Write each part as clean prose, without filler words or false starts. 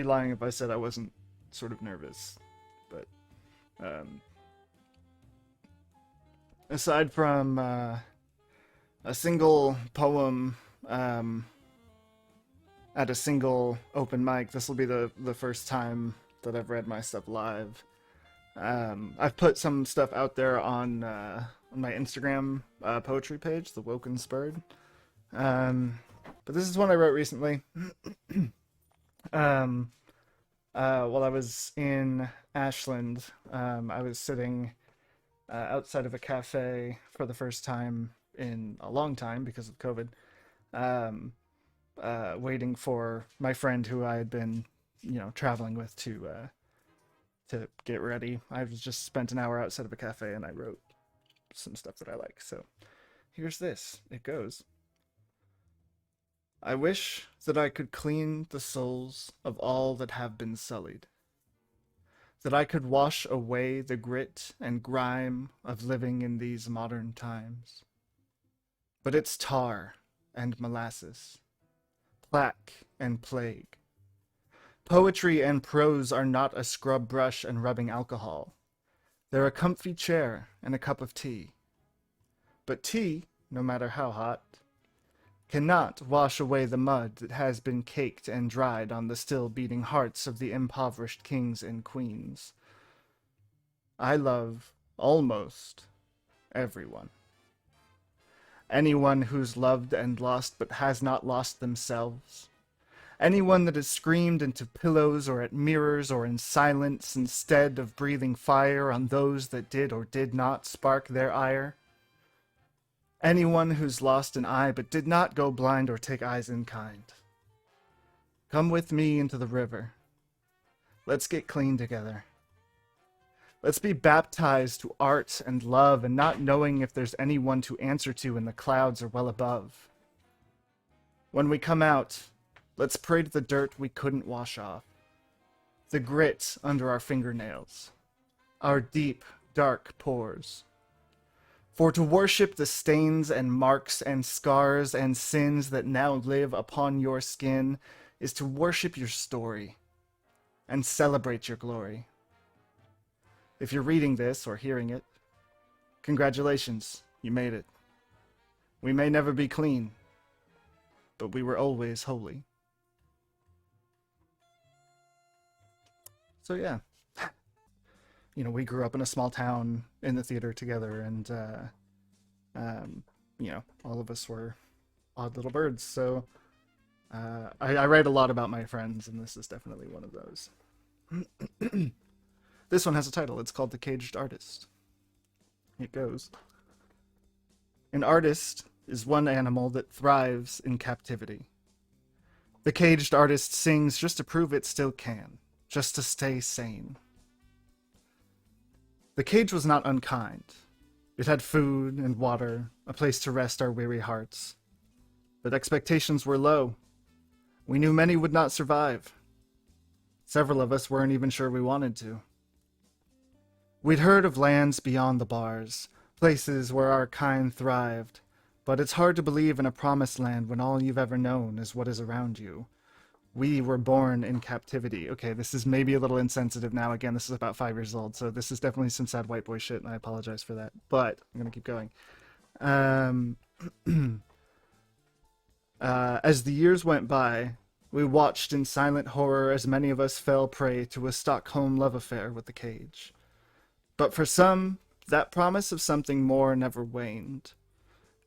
be lying if I said I wasn't sort of nervous. But aside from a single poem at a single open mic, this will be the first time that I've read my stuff live. I've put some stuff out there on my Instagram poetry page, the Woken Spurred. But this is one I wrote recently. While I was in Ashland, I was sitting outside of a cafe for the first time in a long time because of COVID, waiting for my friend who I had been, traveling with to get ready. I was just spent an hour outside of a cafe and I wrote some stuff that I like. So here's this. It goes. I wish that I could clean the souls of all that have been sullied, that I could wash away the grit and grime of living in these modern times. But it's tar and molasses, plaque and plague. Poetry and prose are not a scrub brush and rubbing alcohol. They're a comfy chair and a cup of tea. But tea, no matter how hot, cannot wash away the mud that has been caked and dried on the still beating hearts of the impoverished kings and queens. I love almost everyone. Anyone who's loved and lost but has not lost themselves. Anyone that has screamed into pillows or at mirrors or in silence instead of breathing fire on those that did or did not spark their ire. Anyone who's lost an eye but did not go blind or take eyes in kind. Come with me into the river. Let's get clean together. Let's be baptized to art and love and not knowing if there's anyone to answer to in the clouds or well above. When we come out, let's pray to the dirt we couldn't wash off, the grit under our fingernails, our deep, dark pores. For to worship the stains and marks and scars and sins that now live upon your skin is to worship your story and celebrate your glory. If you're reading this or hearing it, congratulations, you made it. We may never be clean, but we were always holy. So yeah. We grew up in a small town in the theater together, and, all of us were odd little birds. So I write a lot about my friends, and this is definitely one of those. This one has a title. It's called The Caged Artist. It goes. An artist is one animal that thrives in captivity. The caged artist sings just to prove it still can, just to stay sane. The cage was not unkind. It had food and water, a place to rest our weary hearts. But expectations were low. We knew many would not survive. Several of us weren't even sure we wanted to. We'd heard of lands beyond the bars, places where our kind thrived, but it's hard to believe in a promised land when all you've ever known is what is around you. We were born in captivity. Okay, this is maybe a little insensitive now. Again, this is about 5 years old, so this is definitely some sad white boy shit, and I apologize for that. But I'm going to keep going. As the years went by, we watched in silent horror as many of us fell prey to a Stockholm love affair with the cage. But for some, that promise of something more never waned.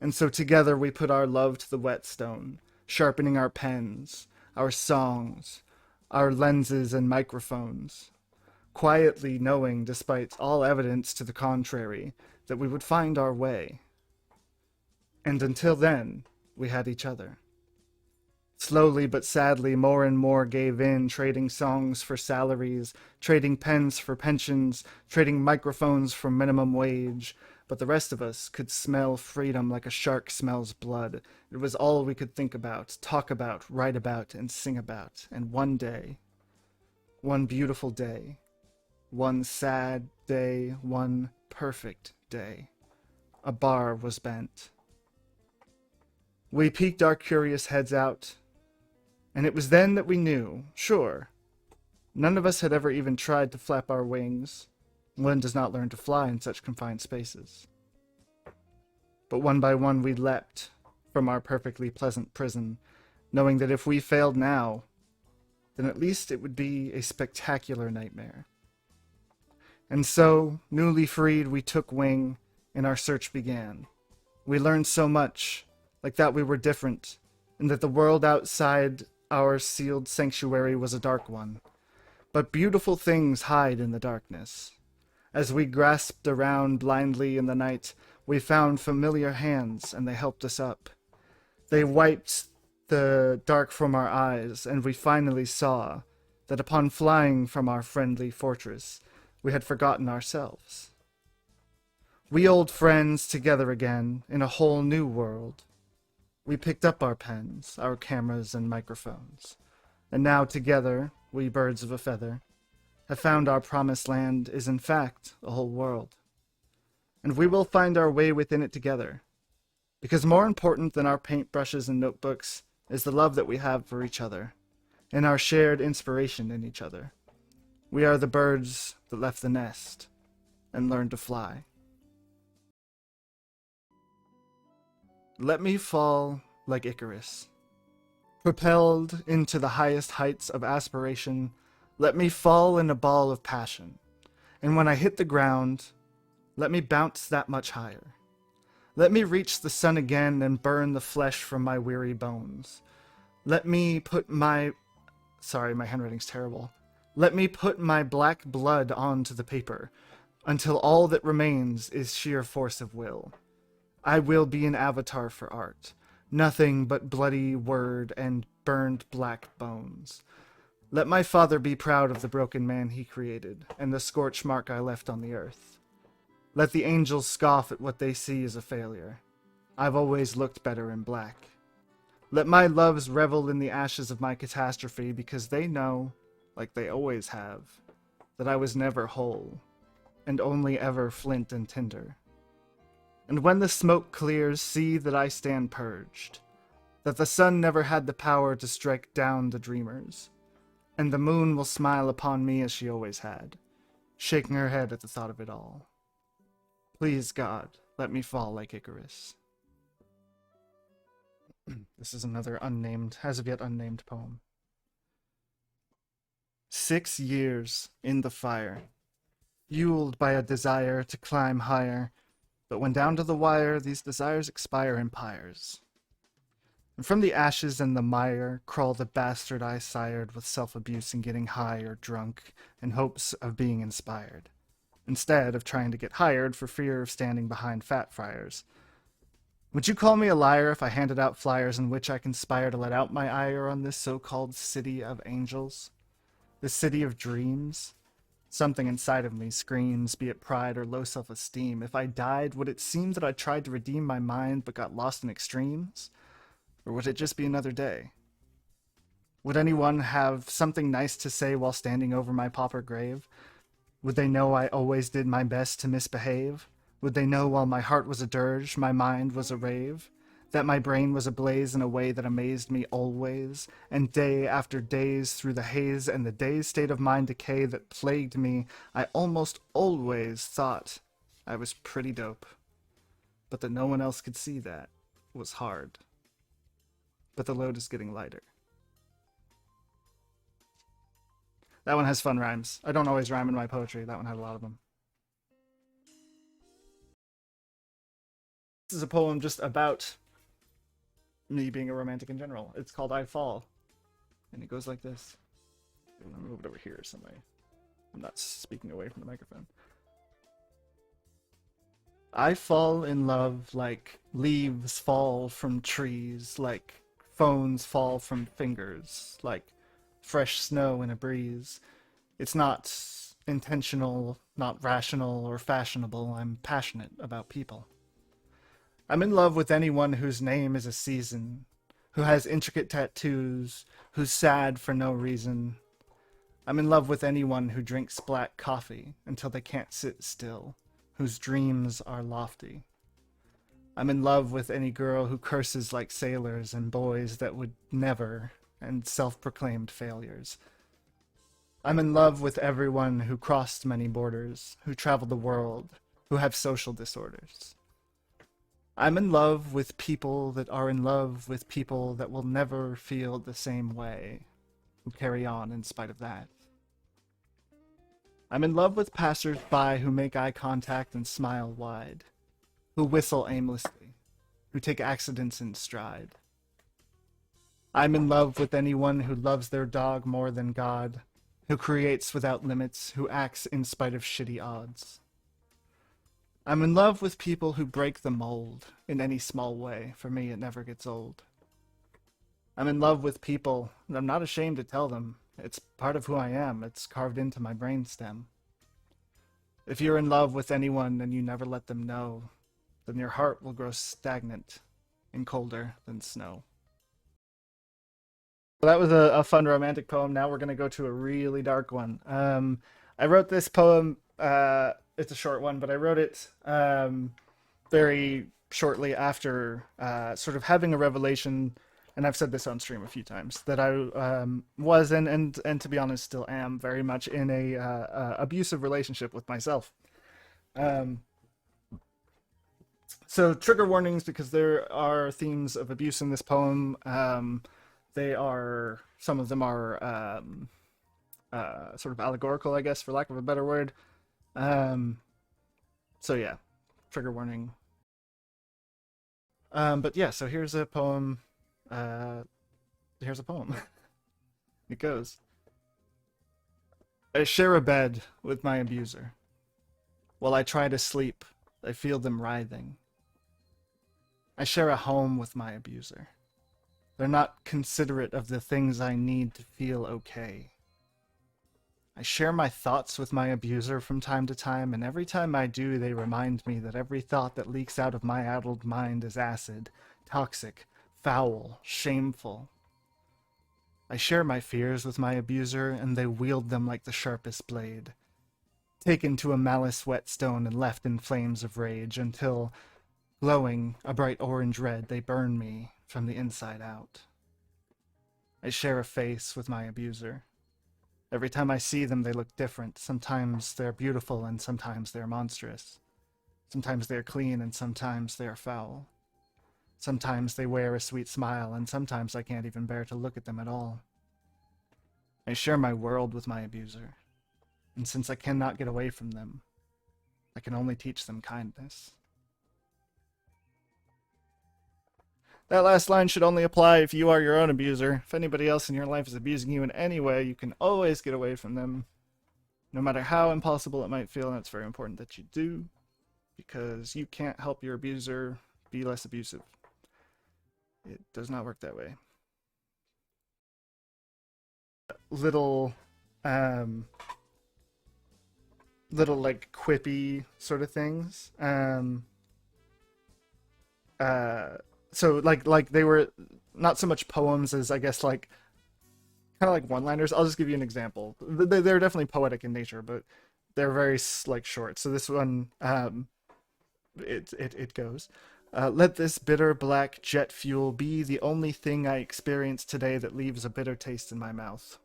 And so together we put our love to the whetstone, sharpening our pens, our songs, our lenses and microphones, quietly knowing, despite all evidence to the contrary, that we would find our way. And until then, we had each other. Slowly but sadly, more and more gave in, trading songs for salaries, trading pens for pensions, trading microphones for minimum wage. But the rest of us could smell freedom like a shark smells blood. It was all we could think about, talk about, write about, and sing about. And one day, one beautiful day, one sad day, one perfect day, a bar was bent. We peeked our curious heads out, and it was then that we knew, sure, None of us had ever even tried to flap our wings. One does not learn to fly in such confined spaces. But one by one we leapt from our perfectly pleasant prison, knowing that if we failed now, then at least it would be a spectacular nightmare. And so, newly freed, we took wing, and our search began. We learned so much, like that we were different, and that the world outside our sealed sanctuary was a dark one. But beautiful things hide in the darkness. As we grasped around blindly in the night, we found familiar hands, and they helped us up. They wiped the dark from our eyes, and we finally saw that upon flying from our friendly fortress, we had forgotten ourselves. We old friends together again in a whole new world. We picked up our pens, our cameras and microphones, and now together, we birds of a feather, have found our promised land is in fact a whole world. And we will find our way within it together, because more important than our paintbrushes and notebooks is the love that we have for each other, and our shared inspiration in each other. We are the birds that left the nest and learned to fly. Let me fall like Icarus. Propelled into the highest heights of aspiration, let me fall in a ball of passion. And when I hit the ground, let me bounce that much higher. Let me reach the sun again and burn the flesh from my weary bones. Let me put my... Sorry, my handwriting's terrible. Let me put my black blood onto the paper, until all that remains is sheer force of will. I will be an avatar for art, nothing but bloody word and burned black bones. Let my father be proud of the broken man he created, and the scorch mark I left on the earth. Let the angels scoff at what they see as a failure. I've always looked better in black. Let my loves revel in the ashes of my catastrophe, because they know, like they always have, that I was never whole, and only ever flint and tinder. And when the smoke clears, see that I stand purged, that the sun never had the power to strike down the dreamers, and the moon will smile upon me as she always had, shaking her head at the thought of it all. Please, God, let me fall like Icarus. This is another as of yet unnamed poem. 6 years in the fire, fueled by a desire to climb higher, but when down to the wire, these desires expire in pyres. And from the ashes and the mire crawl the bastard I sired with self-abuse and getting high or drunk in hopes of being inspired, instead of trying to get hired for fear of standing behind fat fryers. Would you call me a liar if I handed out flyers in which I conspire to let out my ire on this so-called city of angels? This city of dreams? Something inside of me screams, be it pride or low self-esteem. If I died, would it seem that I tried to redeem my mind but got lost in extremes? Or would it just be another day? Would anyone have something nice to say while standing over my pauper grave? Would they know I always did my best to misbehave? Would they know while my heart was a dirge, my mind was a rave? That my brain was ablaze in a way that amazed me always, and day after days through the haze and the dazed state of mind decay that plagued me, I almost always thought I was pretty dope. But that no one else could see that was hard. But the load is getting lighter. That one has fun rhymes. I don't always rhyme in my poetry. That one had a lot of them. This is a poem just about me being a romantic in general. It's called I Fall. And it goes like this. I'm gonna move it over here some way. I'm not speaking away from the microphone. I fall in love like leaves fall from trees, like phones fall from fingers, like fresh snow in a breeze. It's not intentional, not rational or fashionable. I'm passionate about people. I'm in love with anyone whose name is a season, who has intricate tattoos, who's sad for no reason. I'm in love with anyone who drinks black coffee until they can't sit still, whose dreams are lofty. I'm in love with any girl who curses like sailors and boys that would never, and self-proclaimed failures. I'm in love with everyone who crossed many borders, who traveled the world, who have social disorders. I'm in love with people that are in love with people that will never feel the same way, who carry on in spite of that. I'm in love with passers-by who make eye contact and smile wide, who whistle aimlessly, who take accidents in stride. I'm in love with anyone who loves their dog more than God, who creates without limits, who acts in spite of shitty odds. I'm in love with people who break the mold in any small way. For me, it never gets old. I'm in love with people, and I'm not ashamed to tell them. It's part of who I am. It's carved into my brainstem. If you're in love with anyone and you never let them know, then your heart will grow stagnant and colder than snow. Well, that was a fun romantic poem. Now we're going to go to a really dark one. I wrote this poem, it's a short one, but I wrote it very shortly after sort of having a revelation, and I've said this on stream a few times, that I was and to be honest still am very much in a abusive relationship with myself. So trigger warnings, because there are themes of abuse in this poem. Some of them are sort of allegorical, I guess, for lack of a better word. So yeah, trigger warning. But yeah, so here's a poem. Here's a poem. It goes. I share a bed with my abuser. While I try to sleep, I feel them writhing. I share a home with my abuser. They're not considerate of the things I need to feel okay. I share my thoughts with my abuser from time to time, and every time I do, they remind me that every thought that leaks out of my addled mind is acid, toxic, foul, shameful. I share my fears with my abuser, and they wield them like the sharpest blade, taken to a malice whetstone and left in flames of rage until, glowing a bright orange red, they burn me from the inside out. I share a face with my abuser. Every time I see them, they look different. Sometimes they're beautiful and sometimes they're monstrous. Sometimes they're clean and sometimes they're foul. Sometimes they wear a sweet smile and sometimes I can't even bear to look at them at all. I share my world with my abuser, and since I cannot get away from them, I can only teach them kindness. That last line should only apply if you are your own abuser. If anybody else in your life is abusing you in any way, you can always get away from them, no matter how impossible it might feel, and it's very important that you do, because you can't help your abuser be less abusive. It does not work that way. Little like quippy sort of things. So like they were not so much poems as, I guess, like kind of like one-liners. I'll just give you an example. They're definitely poetic in nature, but they're very like short. So this one, it goes. Let this bitter black jet fuel be the only thing I experience today that leaves a bitter taste in my mouth.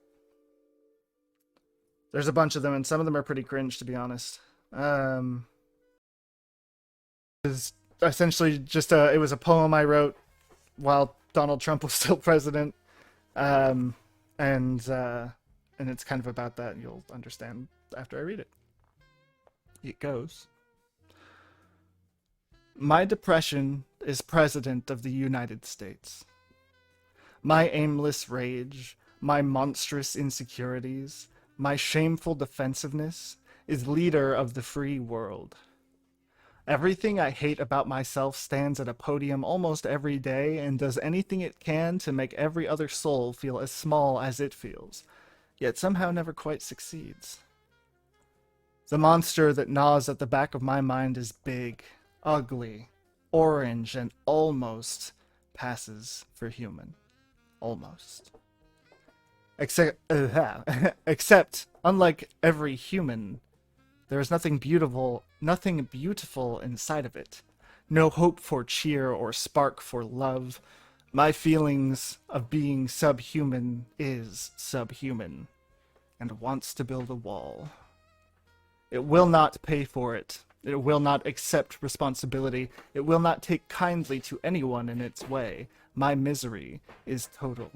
There's a bunch of them, and some of them are pretty cringe, to be honest. It's essentially just it was a poem I wrote while Donald Trump was still president, and it's kind of about that. You'll understand after I read it. It goes. My depression is president of the United States. My aimless rage, my monstrous insecurities, my shameful defensiveness is leader of the free world. Everything I hate about myself stands at a podium almost every day and does anything it can to make every other soul feel as small as it feels, yet somehow never quite succeeds. The monster that gnaws at the back of my mind is big, ugly, orange, and almost passes for human. Almost. Except, unlike every human, there is nothing beautiful inside of it. No hope for cheer or spark for love. My feelings of being subhuman is subhuman. and wants to build a wall. It will not pay for it. It will not accept responsibility. It will not take kindly to anyone in its way. My misery is total.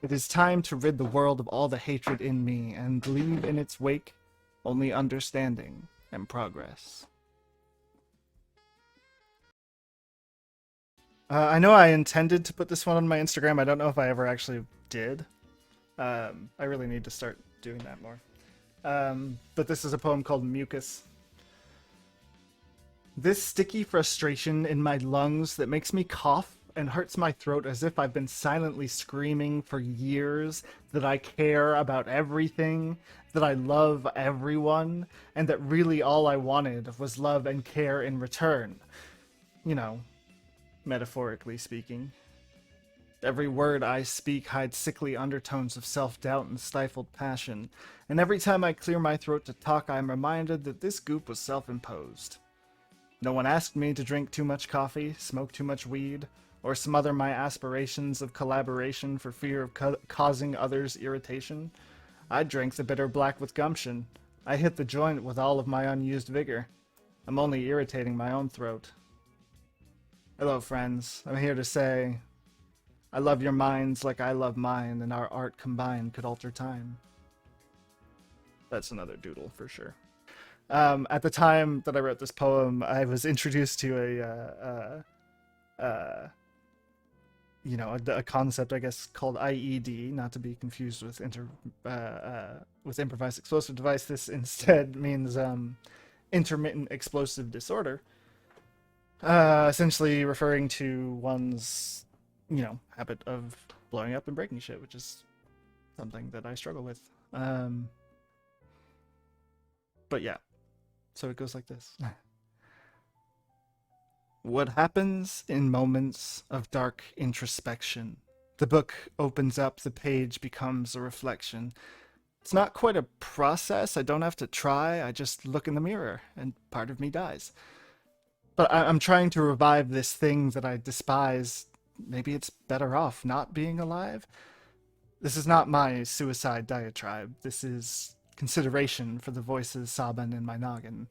It is time to rid the world of all the hatred in me and leave in its wake only understanding and progress. I know I intended to put this one on my Instagram. I don't know if I ever actually did. I really need to start doing that more. But this is a poem called Mucus. This sticky frustration in my lungs that makes me cough and hurts my throat as if I've been silently screaming for years that I care about everything, that I love everyone, and that really all I wanted was love and care in return. You know, metaphorically speaking. Every word I speak hides sickly undertones of self-doubt and stifled passion, and every time I clear my throat to talk, I am reminded that this goop was self-imposed. No one asked me to drink too much coffee, smoke too much weed, or smother my aspirations of collaboration for fear of causing others irritation. I drank the bitter black with gumption. I hit the joint with all of my unused vigor. I'm only irritating my own throat. Hello, friends. I'm here to say, I love your minds like I love mine, and our art combined could alter time. That's another doodle for sure. At the time that I wrote this poem, I was introduced to a concept, I guess, called IED, not to be confused with improvised explosive device. This instead means intermittent explosive disorder, essentially referring to one's, habit of blowing up and breaking shit, which is something that I struggle with. But yeah, so it goes like this. What happens in moments of dark introspection? The book opens up, the page becomes a reflection. It's not quite a process, I don't have to try, I just look in the mirror, and part of me dies. But I'm trying to revive this thing that I despise. Maybe it's better off not being alive? This is not my suicide diatribe. This is consideration for the voices sobbing in my noggin,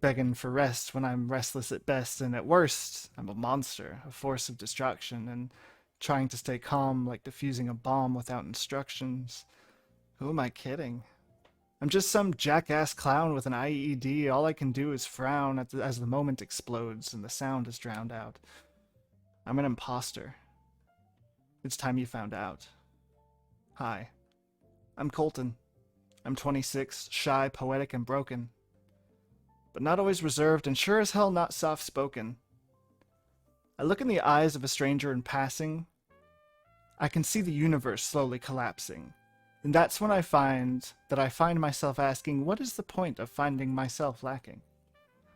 begging for rest when I'm restless at best, and at worst, I'm a monster, a force of destruction, and trying to stay calm like defusing a bomb without instructions. Who am I kidding? I'm just some jackass clown with an IED. All I can do is frown as the moment explodes and the sound is drowned out. I'm an imposter. It's time you found out. Hi, I'm Colton. I'm 26, shy, poetic, and broken. But not always reserved, and sure as hell not soft-spoken. I look in the eyes of a stranger in passing. I can see the universe slowly collapsing. And that's when I find myself asking, what is the point of finding myself lacking?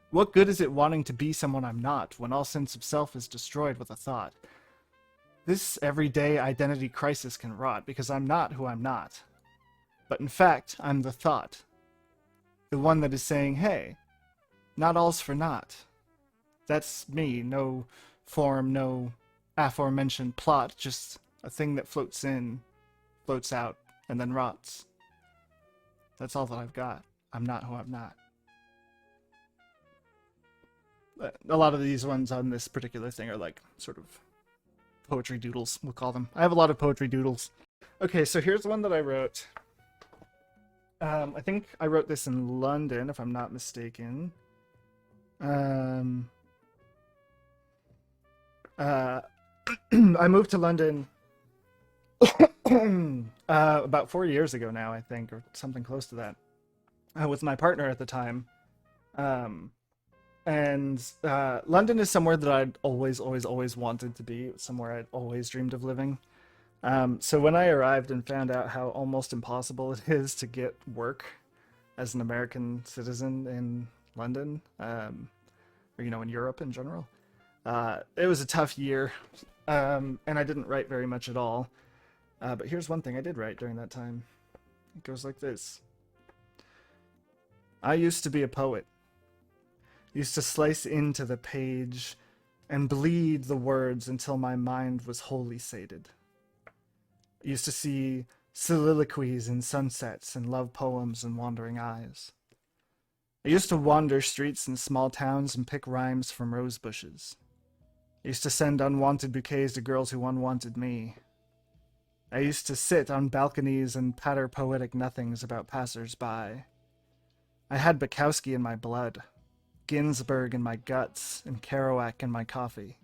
What good is it wanting to be someone I'm not, when all sense of self is destroyed with a thought? This everyday identity crisis can rot, because I'm not who I'm not. But in fact, I'm the thought. The one that is saying, hey, not all's for naught. That's me, no form, no aforementioned plot, just a thing that floats in, floats out, and then rots. That's all that I've got. I'm not who I'm not. A lot of these ones on this particular thing are like sort of poetry doodles, we'll call them. I have a lot of poetry doodles. Okay, so here's one that I wrote. I think I wrote this in London, if I'm not mistaken. I moved to London about 4 years ago now, I think, or something close to that, with my partner at the time. And London is somewhere that I'd always wanted to be. It's somewhere I'd always dreamed of living. So when I arrived and found out how almost impossible it is to get work as an American citizen in London, or in Europe in general, it was a tough year, and I didn't write very much at all. But here's one thing I did write during that time. It goes like this. I used to be a poet. Used to slice into the page and bleed the words until my mind was wholly sated. I used to see soliloquies in sunsets and love poems and wandering eyes. I used to wander streets in small towns and pick rhymes from rose bushes. I used to send unwanted bouquets to girls who unwanted me. I used to sit on balconies and patter poetic nothings about passers-by. I had Bukowski in my blood, Ginsberg in my guts, and Kerouac in my coffee.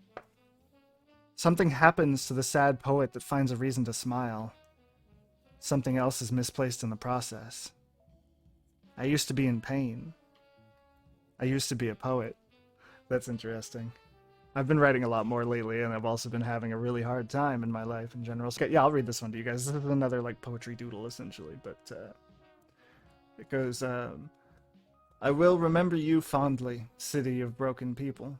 Something happens to the sad poet that finds a reason to smile. Something else is misplaced in the process. I used to be in pain. I used to be a poet. That's interesting. I've been writing a lot more lately, and I've also been having a really hard time in my life in general. So, yeah, I'll read this one to you guys. This is another, like, poetry doodle, essentially, but, it goes, I will remember you fondly, city of broken people.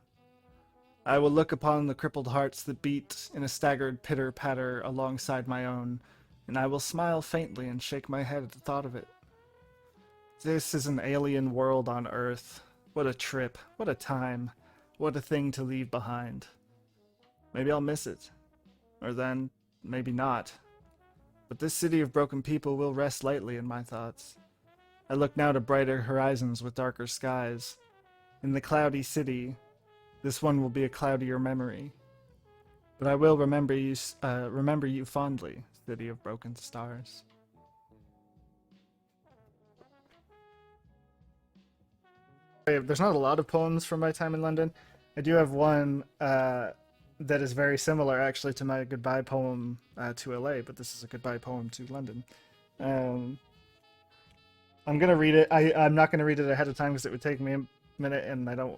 I will look upon the crippled hearts that beat in a staggered pitter-patter alongside my own, and I will smile faintly and shake my head at the thought of it. This is an alien world on Earth. What a trip. What a time. What a thing to leave behind. Maybe I'll miss it. Or then, maybe not. But this city of broken people will rest lightly in my thoughts. I look now to brighter horizons with darker skies. In the cloudy city, this one will be a cloudier memory. But I will remember you fondly, city of broken stars. There's not a lot of poems from my time in London. I do have one that is very similar, actually, to my goodbye poem to LA, but this is a goodbye poem to London. I'm going to read it. I'm not going to read it ahead of time because it would take me a minute, and I don't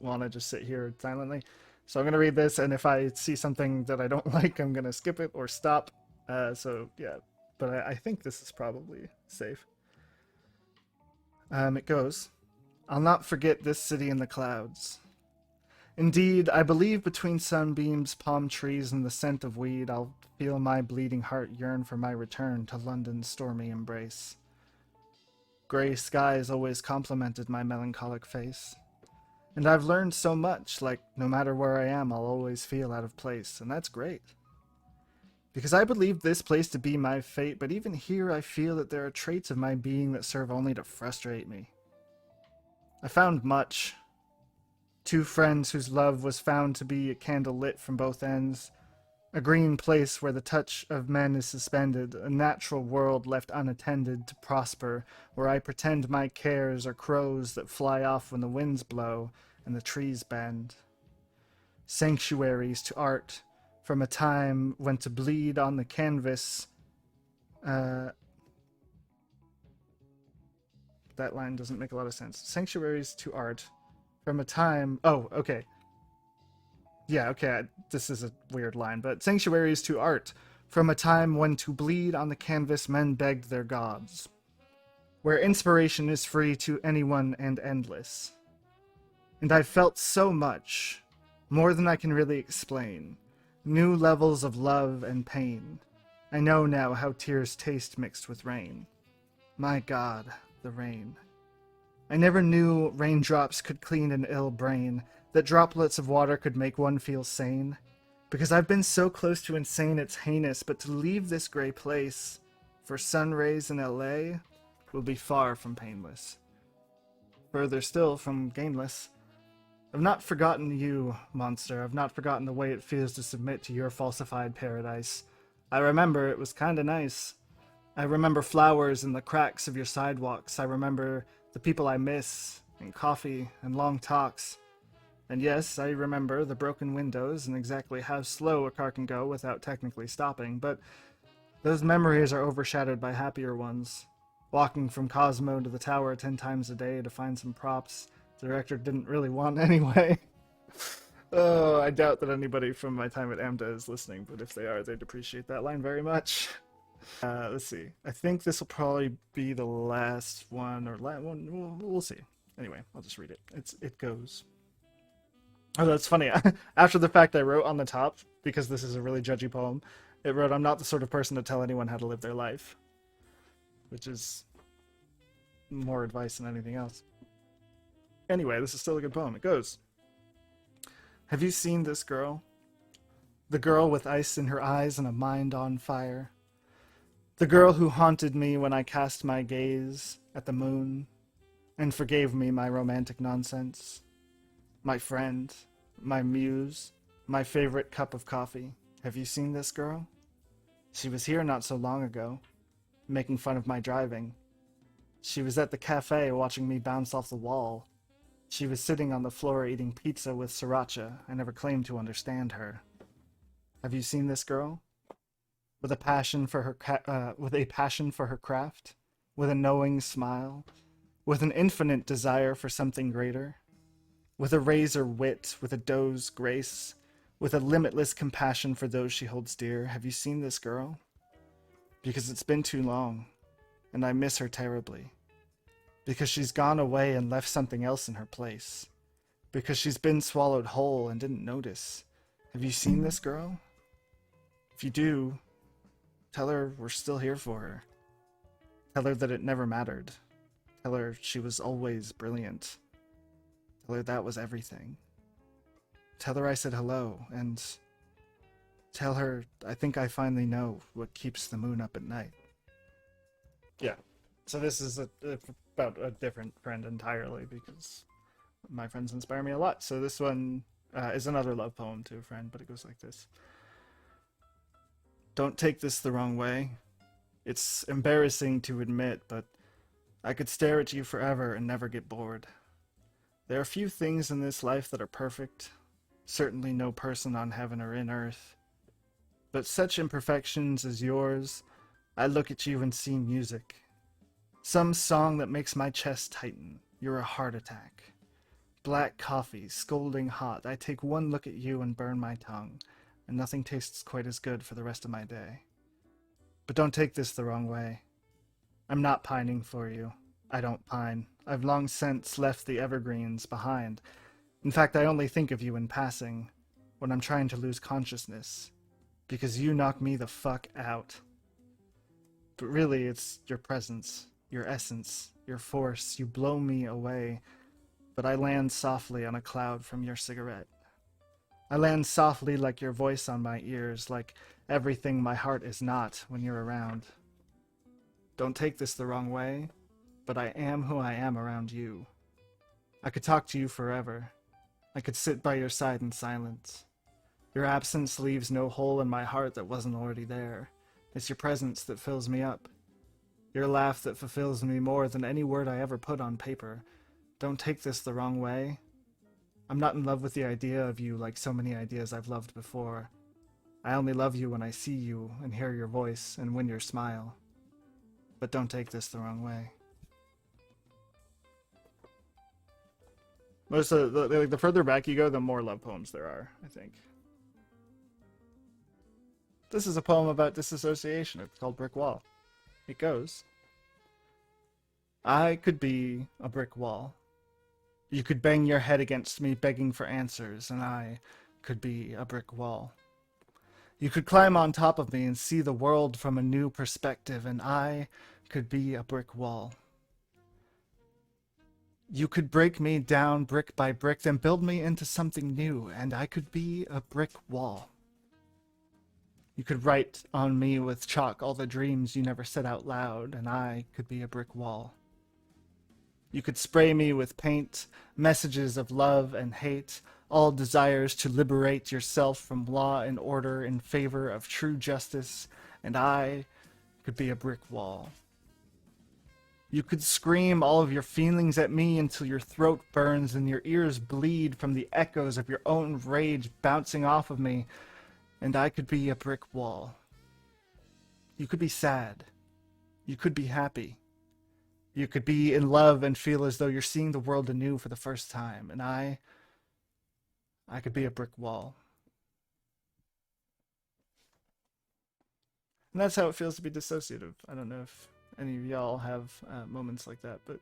want to just sit here silently. So I'm going to read this, and if I see something that I don't like, I'm going to skip it or stop. So, yeah, but I think this is probably safe. It goes... I'll not forget this city in the clouds. Indeed, I believe between sunbeams, palm trees, and the scent of weed, I'll feel my bleeding heart yearn for my return to London's stormy embrace. Gray skies always complimented my melancholic face. And I've learned so much, like no matter where I am, I'll always feel out of place, and that's great. Because I believe this place to be my fate, but even here I feel that there are traits of my being that serve only to frustrate me. I found much. 2 friends whose love was found to be a candle lit from both ends. A green place where the touch of men is suspended. A natural world left unattended to prosper, where I pretend my cares are crows that fly off when the winds blow and the trees bend. Sanctuaries to art, from a time when to bleed on the canvas... That line doesn't make a lot of sense. Sanctuaries to art from a time... Oh, okay. Yeah, okay, this is a weird line, but sanctuaries to art from a time when to bleed on the canvas men begged their gods. Where inspiration is free to anyone and endless. And I've felt so much, more than I can really explain. New levels of love and pain. I know now how tears taste mixed with rain. My God... the rain. I never knew raindrops could clean an ill brain, that droplets of water could make one feel sane. Because I've been so close to insane it's heinous, but to leave this gray place for sun rays in LA will be far from painless. Further still from gainless. I've not forgotten you, monster. I've not forgotten the way it feels to submit to your falsified paradise. I remember it was kinda nice. I remember flowers in the cracks of your sidewalks. I remember the people I miss, and coffee, and long talks. And yes, I remember the broken windows and exactly how slow a car can go without technically stopping, but those memories are overshadowed by happier ones. Walking from Cosmo to the tower 10 times a day to find some props the director didn't really want anyway. Oh, I doubt that anybody from my time at AMDA is listening, but if they are, they'd appreciate that line very much. Let's see. I think this will probably be the last one, or last one. We'll see. Anyway, I'll just read it. It goes. Oh, that's funny. After the fact, I wrote on the top, because this is a really judgy poem, it wrote, "I'm not the sort of person to tell anyone how to live their life," which is more advice than anything else. Anyway, this is still a good poem. It goes. Have you seen this girl? The girl with ice in her eyes and a mind on fire. The girl who haunted me when I cast my gaze at the moon and forgave me my romantic nonsense. My friend, my muse, my favorite cup of coffee. Have you seen this girl? She was here not so long ago, making fun of my driving. She was at the cafe watching me bounce off the wall. She was sitting on the floor eating pizza with sriracha. I never claimed to understand her. Have you seen this girl? With a passion for her craft, with a knowing smile, with an infinite desire for something greater, with a razor wit, with a doe's grace, with a limitless compassion for those she holds dear. Have you seen this girl? Because it's been too long, and I miss her terribly. Because she's gone away and left something else in her place. Because she's been swallowed whole and didn't notice. Have you seen this girl? If you do, tell her we're still here for her. Tell her that it never mattered. Tell her she was always brilliant. Tell her that was everything. Tell her I said hello, and tell her I think I finally know what keeps the moon up at night. Yeah. So this is about a different friend entirely, because my friends inspire me a lot. So this one is another love poem to a friend, but it goes like this. Don't take this the wrong way. It's embarrassing to admit, but I could stare at you forever and never get bored. There are few things in this life that are perfect, certainly no person on heaven or in earth. But such imperfections as yours, I look at you and see music. Some song that makes my chest tighten. You're a heart attack. Black coffee, scolding hot. I take one look at you and burn my tongue, and nothing tastes quite as good for the rest of my day. But don't take this the wrong way. I'm not pining for you. I don't pine. I've long since left the evergreens behind. In fact, I only think of you in passing, when I'm trying to lose consciousness, because you knock me the fuck out. But really, it's your presence, your essence, your force. You blow me away, but I land softly on a cloud from your cigarette. I land softly like your voice on my ears, like everything my heart is not when you're around. Don't take this the wrong way, but I am who I am around you. I could talk to you forever. I could sit by your side in silence. Your absence leaves no hole in my heart that wasn't already there. It's your presence that fills me up. Your laugh that fulfills me more than any word I ever put on paper. Don't take this the wrong way. I'm not in love with the idea of you like so many ideas I've loved before. I only love you when I see you and hear your voice and win your smile. But don't take this the wrong way. Most of the further back you go, the more love poems there are, I think. This is a poem about disassociation. It's called Brick Wall. It goes, I could be a brick wall. You could bang your head against me begging for answers, and I could be a brick wall. You could climb on top of me and see the world from a new perspective, and I could be a brick wall. You could break me down brick by brick, then build me into something new, and I could be a brick wall. You could write on me with chalk all the dreams you never said out loud, and I could be a brick wall. You could spray me with paint, messages of love and hate, all desires to liberate yourself from law and order in favor of true justice, and I could be a brick wall. You could scream all of your feelings at me until your throat burns and your ears bleed from the echoes of your own rage bouncing off of me, and I could be a brick wall. You could be sad. You could be happy. You could be in love and feel as though you're seeing the world anew for the first time, and I could be a brick wall. And that's how it feels to be dissociative. I don't know if any of y'all have moments like that, but